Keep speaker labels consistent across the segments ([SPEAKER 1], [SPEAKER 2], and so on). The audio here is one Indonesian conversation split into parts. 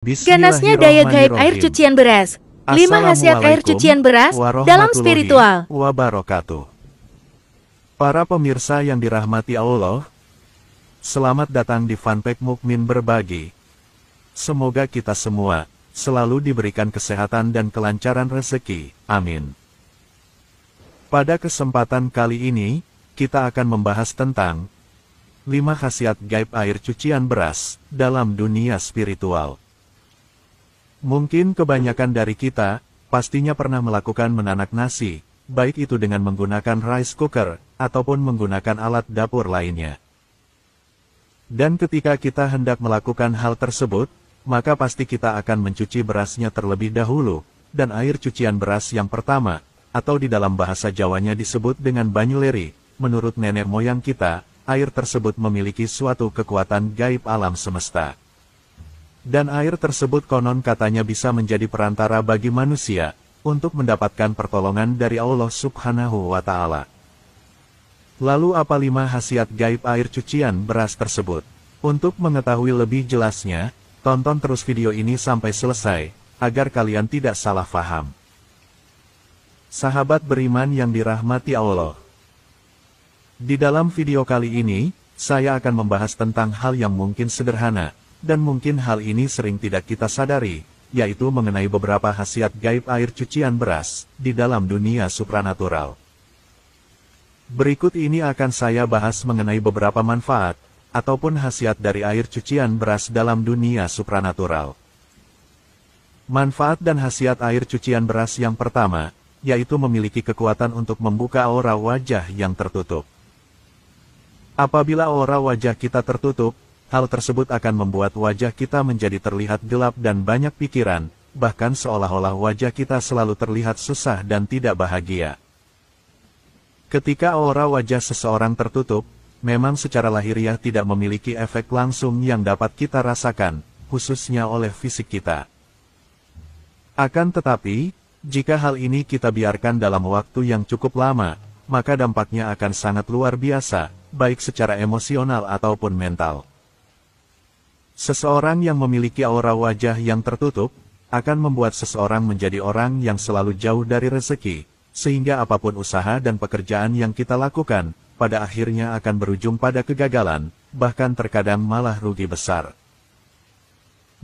[SPEAKER 1] Ganasnya daya gaib air cucian beras. 5 khasiat air cucian beras dalam spiritual.
[SPEAKER 2] Wabarakatuh. Para pemirsa yang dirahmati Allah, selamat datang di Fanpage Mukmin Berbagi. Semoga kita semua selalu diberikan kesehatan dan kelancaran rezeki. Amin. Pada kesempatan kali ini, kita akan membahas tentang 5 khasiat gaib air cucian beras dalam dunia spiritual. Mungkin kebanyakan dari kita pastinya pernah melakukan menanak nasi, baik itu dengan menggunakan rice cooker ataupun menggunakan alat dapur lainnya. Dan ketika kita hendak melakukan hal tersebut, maka pasti kita akan mencuci berasnya terlebih dahulu, dan air cucian beras yang pertama, atau di dalam bahasa Jawanya disebut dengan banyuleri, menurut nenek moyang kita, air tersebut memiliki suatu kekuatan gaib alam semesta. Dan air tersebut konon katanya bisa menjadi perantara bagi manusia, untuk mendapatkan pertolongan dari Allah Subhanahu wa Ta'ala. Lalu apa 5 khasiat gaib air cucian beras tersebut? Untuk mengetahui lebih jelasnya, tonton terus video ini sampai selesai, agar kalian tidak salah faham. Sahabat beriman yang dirahmati Allah. Di dalam video kali ini, saya akan membahas tentang hal yang mungkin sederhana, dan mungkin hal ini sering tidak kita sadari, yaitu mengenai beberapa khasiat gaib air cucian beras di dalam dunia supranatural. Berikut ini akan saya bahas mengenai beberapa manfaat, ataupun khasiat dari air cucian beras dalam dunia supranatural. Manfaat dan khasiat air cucian beras yang pertama, yaitu memiliki kekuatan untuk membuka aura wajah yang tertutup. Apabila aura wajah kita tertutup, hal tersebut akan membuat wajah kita menjadi terlihat gelap dan banyak pikiran, bahkan seolah-olah wajah kita selalu terlihat susah dan tidak bahagia. Ketika aura wajah seseorang tertutup, memang secara lahiriah tidak memiliki efek langsung yang dapat kita rasakan, khususnya oleh fisik kita. Akan tetapi, jika hal ini kita biarkan dalam waktu yang cukup lama, maka dampaknya akan sangat luar biasa, baik secara emosional ataupun mental. Seseorang yang memiliki aura wajah yang tertutup, akan membuat seseorang menjadi orang yang selalu jauh dari rezeki, sehingga apapun usaha dan pekerjaan yang kita lakukan, pada akhirnya akan berujung pada kegagalan, bahkan terkadang malah rugi besar.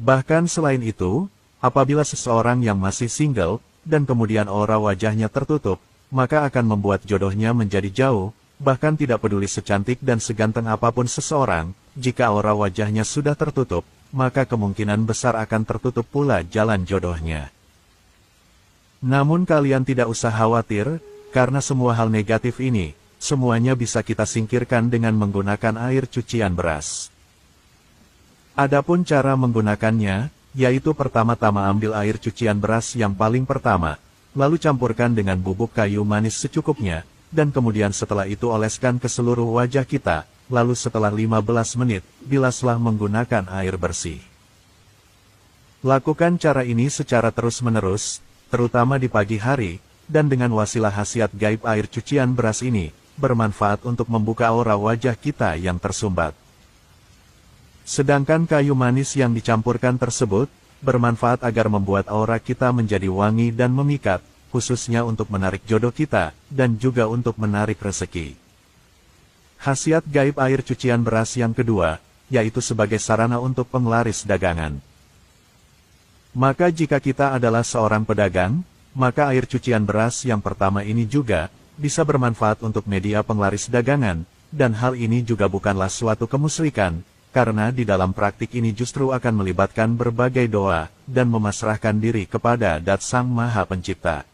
[SPEAKER 2] Bahkan selain itu, apabila seseorang yang masih single, dan kemudian aura wajahnya tertutup, maka akan membuat jodohnya menjadi jauh, bahkan tidak peduli secantik dan seganteng apapun seseorang, jika aura wajahnya sudah tertutup, maka kemungkinan besar akan tertutup pula jalan jodohnya. Namun kalian tidak usah khawatir, karena semua hal negatif ini, semuanya bisa kita singkirkan dengan menggunakan air cucian beras. Adapun cara menggunakannya, yaitu pertama-tama ambil air cucian beras yang paling pertama, lalu campurkan dengan bubuk kayu manis secukupnya, dan kemudian setelah itu oleskan ke seluruh wajah kita, lalu setelah 15 menit, bilaslah menggunakan air bersih. Lakukan cara ini secara terus-menerus, terutama di pagi hari, dan dengan wasilah khasiat gaib air cucian beras ini, bermanfaat untuk membuka aura wajah kita yang tersumbat. Sedangkan kayu manis yang dicampurkan tersebut, bermanfaat agar membuat aura kita menjadi wangi dan memikat, khususnya untuk menarik jodoh kita, dan juga untuk menarik rezeki. Khasiat gaib air cucian beras yang kedua, yaitu sebagai sarana untuk penglaris dagangan. Maka jika kita adalah seorang pedagang, maka air cucian beras yang pertama ini juga, bisa bermanfaat untuk media penglaris dagangan, dan hal ini juga bukanlah suatu kemusyrikan, karena di dalam praktik ini justru akan melibatkan berbagai doa, dan memasrahkan diri kepada Dat Sang Maha Pencipta.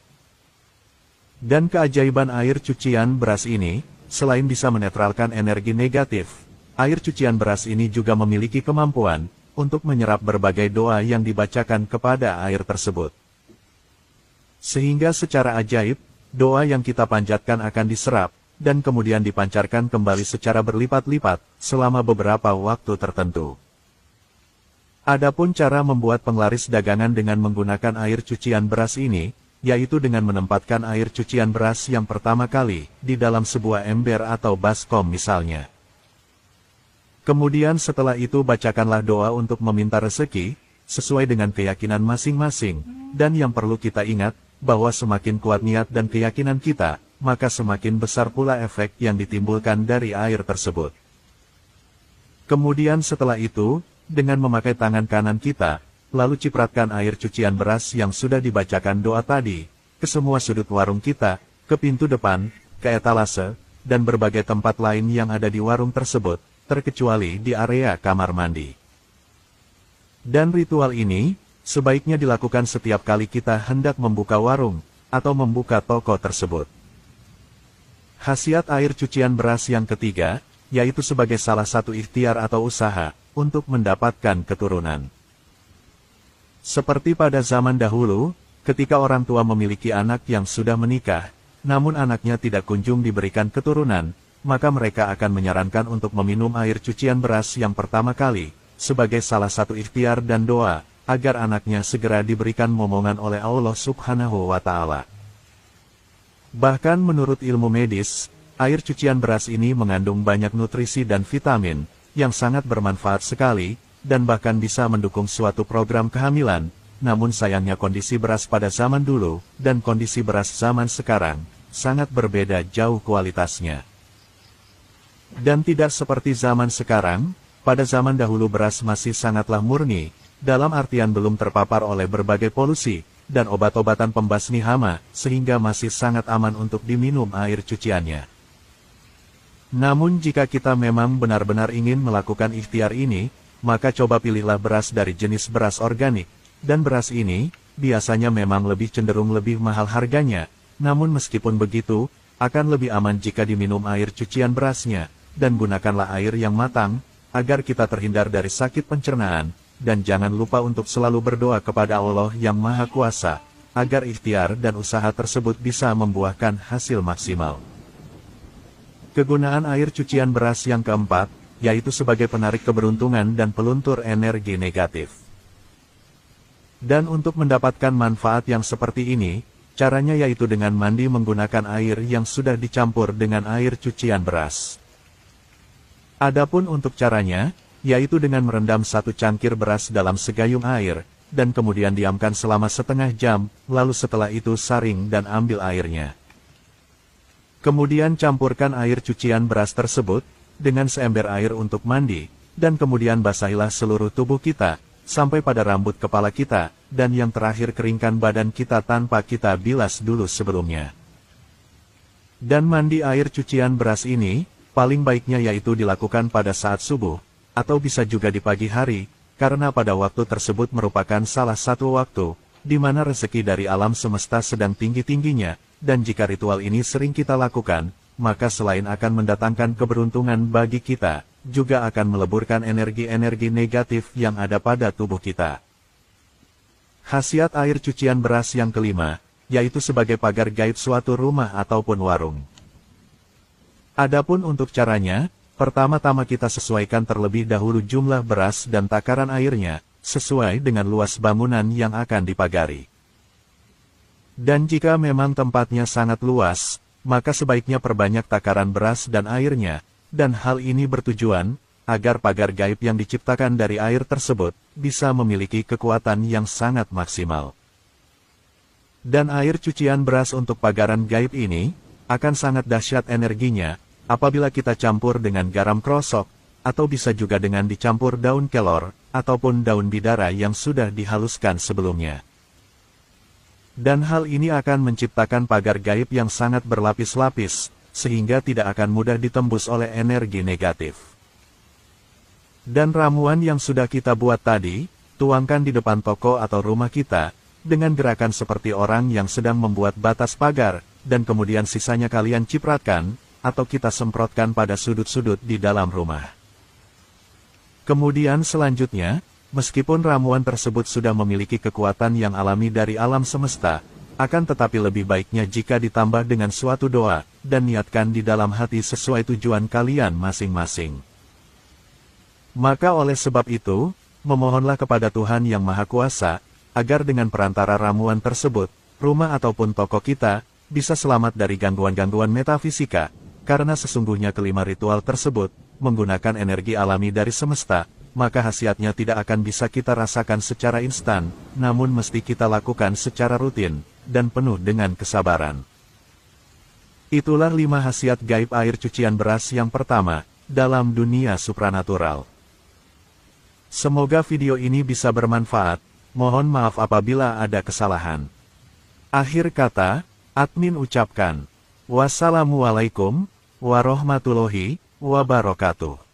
[SPEAKER 2] Dan keajaiban air cucian beras ini, selain bisa menetralkan energi negatif, air cucian beras ini juga memiliki kemampuan untuk menyerap berbagai doa yang dibacakan kepada air tersebut. Sehingga secara ajaib, doa yang kita panjatkan akan diserap, dan kemudian dipancarkan kembali secara berlipat-lipat, selama beberapa waktu tertentu. Adapun cara membuat penglaris dagangan dengan menggunakan air cucian beras ini, yaitu dengan menempatkan air cucian beras yang pertama kali di dalam sebuah ember atau baskom misalnya. Kemudian setelah itu bacakanlah doa untuk meminta rezeki, sesuai dengan keyakinan masing-masing, dan yang perlu kita ingat, bahwa semakin kuat niat dan keyakinan kita, maka semakin besar pula efek yang ditimbulkan dari air tersebut. Kemudian setelah itu, dengan memakai tangan kanan kita, lalu cipratkan air cucian beras yang sudah dibacakan doa tadi, ke semua sudut warung kita, ke pintu depan, ke etalase, dan berbagai tempat lain yang ada di warung tersebut, terkecuali di area kamar mandi. Dan ritual ini, sebaiknya dilakukan setiap kali kita hendak membuka warung, atau membuka toko tersebut. Khasiat air cucian beras yang ketiga, yaitu sebagai salah satu ikhtiar atau usaha, untuk mendapatkan keturunan. Seperti pada zaman dahulu, ketika orang tua memiliki anak yang sudah menikah, namun anaknya tidak kunjung diberikan keturunan, maka mereka akan menyarankan untuk meminum air cucian beras yang pertama kali, sebagai salah satu ikhtiar dan doa, agar anaknya segera diberikan momongan oleh Allah Subhanahu wa Ta'ala. Bahkan menurut ilmu medis, air cucian beras ini mengandung banyak nutrisi dan vitamin, yang sangat bermanfaat sekali, dan bahkan bisa mendukung suatu program kehamilan. Namun sayangnya kondisi beras pada zaman dulu, dan kondisi beras zaman sekarang, sangat berbeda jauh kualitasnya. Dan tidak seperti zaman sekarang, pada zaman dahulu beras masih sangatlah murni, dalam artian belum terpapar oleh berbagai polusi, dan obat-obatan pembasmi hama, sehingga masih sangat aman untuk diminum air cuciannya. Namun jika kita memang benar-benar ingin melakukan ikhtiar ini, maka coba pilihlah beras dari jenis beras organik, dan beras ini, biasanya memang lebih cenderung lebih mahal harganya, namun meskipun begitu, akan lebih aman jika diminum air cucian berasnya, dan gunakanlah air yang matang, agar kita terhindar dari sakit pencernaan, dan jangan lupa untuk selalu berdoa kepada Allah yang Maha Kuasa, agar ikhtiar dan usaha tersebut bisa membuahkan hasil maksimal. Kegunaan air cucian beras yang keempat, yaitu sebagai penarik keberuntungan dan peluntur energi negatif. Dan untuk mendapatkan manfaat yang seperti ini, caranya yaitu dengan mandi menggunakan air yang sudah dicampur dengan air cucian beras. Adapun untuk caranya, yaitu dengan merendam satu cangkir beras dalam segayung air, dan kemudian diamkan selama setengah jam, lalu setelah itu saring dan ambil airnya. Kemudian campurkan air cucian beras tersebut, dengan seember air untuk mandi, dan kemudian basahilah seluruh tubuh kita, sampai pada rambut kepala kita, dan yang terakhir keringkan badan kita tanpa kita bilas dulu sebelumnya. Dan mandi air cucian beras ini, paling baiknya yaitu dilakukan pada saat subuh, atau bisa juga di pagi hari, karena pada waktu tersebut merupakan salah satu waktu, di mana rezeki dari alam semesta sedang tinggi-tingginya, dan jika ritual ini sering kita lakukan, maka selain akan mendatangkan keberuntungan bagi kita, juga akan meleburkan energi-energi negatif yang ada pada tubuh kita. Khasiat air cucian beras yang kelima, yaitu sebagai pagar gaib suatu rumah ataupun warung. Adapun untuk caranya, pertama-tama kita sesuaikan terlebih dahulu jumlah beras dan takaran airnya, sesuai dengan luas bangunan yang akan dipagari. Dan jika memang tempatnya sangat luas, maka sebaiknya perbanyak takaran beras dan airnya, dan hal ini bertujuan, agar pagar gaib yang diciptakan dari air tersebut, bisa memiliki kekuatan yang sangat maksimal. Dan air cucian beras untuk pagaran gaib ini, akan sangat dahsyat energinya, apabila kita campur dengan garam krosok, atau bisa juga dengan dicampur daun kelor, ataupun daun bidara yang sudah dihaluskan sebelumnya. Dan hal ini akan menciptakan pagar gaib yang sangat berlapis-lapis, sehingga tidak akan mudah ditembus oleh energi negatif. Dan ramuan yang sudah kita buat tadi, tuangkan di depan toko atau rumah kita, dengan gerakan seperti orang yang sedang membuat batas pagar, dan kemudian sisanya kalian cipratkan, atau kita semprotkan pada sudut-sudut di dalam rumah. Kemudian selanjutnya, meskipun ramuan tersebut sudah memiliki kekuatan yang alami dari alam semesta, akan tetapi lebih baiknya jika ditambah dengan suatu doa, dan niatkan di dalam hati sesuai tujuan kalian masing-masing. Maka oleh sebab itu, memohonlah kepada Tuhan Yang Maha Kuasa, agar dengan perantara ramuan tersebut, rumah ataupun toko kita, bisa selamat dari gangguan-gangguan metafisika, karena sesungguhnya kelima ritual tersebut, menggunakan energi alami dari semesta, maka khasiatnya tidak akan bisa kita rasakan secara instan, namun mesti kita lakukan secara rutin, dan penuh dengan kesabaran. Itulah 5 khasiat gaib air cucian beras yang pertama, dalam dunia supranatural. Semoga video ini bisa bermanfaat, mohon maaf apabila ada kesalahan. Akhir kata, admin ucapkan, wassalamualaikum warahmatullahi wabarakatuh.